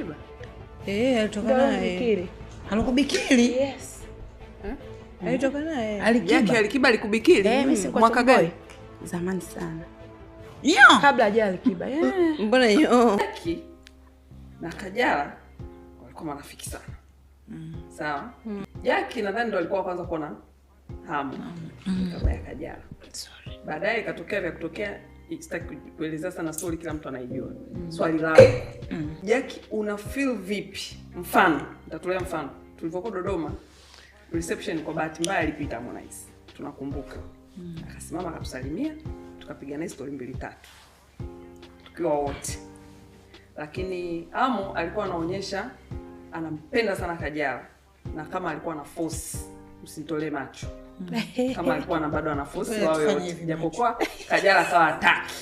Alikiba? Alitoka naye. Alikubikili? Yes. Alitoka naye. Alikiba. Alikiba alikubikili? Mwaka gani? Zamani sana. Kabla haja Alikiba. Mbona hiyo? Jackie na Kajala walikuwa marafiki sana. Sawa? Jackie nadhani ndo alikuwa kwanza kuona hamu kama ya Kajala. Baadaye ikatokea vya kutokea, sitaki kuelezea sana story, kila mtu anaijua. Swali langu. Jackie una feel vipi? Mfano, nitatolea mfano. Tulipokuwa Dodoma, reception kwa bahati mbaya alipita Harmonize. Tunakumbuka. Akasimama akatusalimia, tukapiga naye story 2-3. Tukiwa wote. Lakini Amo alikuwa anaonyesha anampenda sana Kajala, na kama alikuwa na force msitolee macho. Kama alikuwa na bado ana force wao yote, japokuwa Kajala akawa hataki.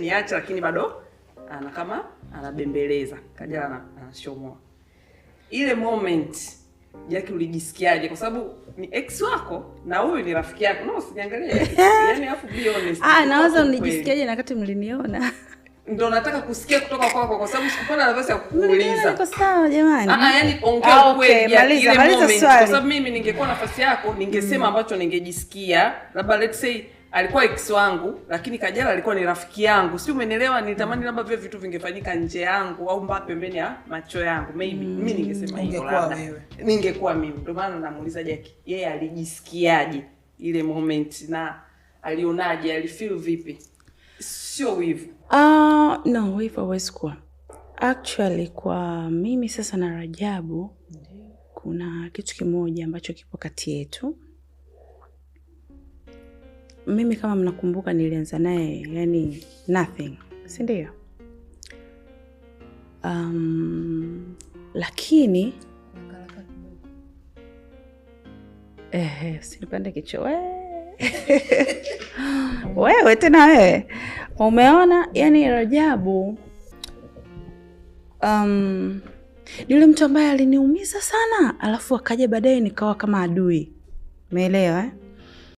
Niache lakini bado ana kama anabembeleza. Kajala anashomoa. Ile moment Jackie ulijisikiaje? Kwa sababu ni ex wako na huyu ni rafiki yako. No, usiniangalie. Yaani afu be honest. Nawaza unijisikiaje na wakati mliniona? Ndio nataka kusikia kutoka kwako kwa sababu sikupata nafasi ya kuuliza. Niko sawa jamani. Yaani ongea kweli. Maliza swali. Kwa sababu mimi ningekuwa nafasi yako ningesema ambacho ningejisikia. Labda let's say alikuwa ex wangu lakini Kajala alikuwa ni rafiki yangu. Si umenielewa? Nitamani labda vile vitu vingefanyika nje yangu au mbaya pembeni ya macho yangu. Maybe mimi ningesema hivyo labda. Ningekuwa mimi. Ndio maana namuuliza Jackie, yeye alijisikiaje ile moment na alionaje, alifeel vipi? Sio wivu. No, wivu hawezi kuwa. Actually kwa mimi sasa na Rajabu kuna kitu kimoja ambacho kipo kati yetu. Mimi kama mnakumbuka nilianza naye yani nothing, si ndio? Lakini usinipande kichwa wewe tena wewe. Umeona yani Rajabu yule mtu ambaye aliniumiza sana, alafu akaja baadaye nikawa kama adui. Umeelewa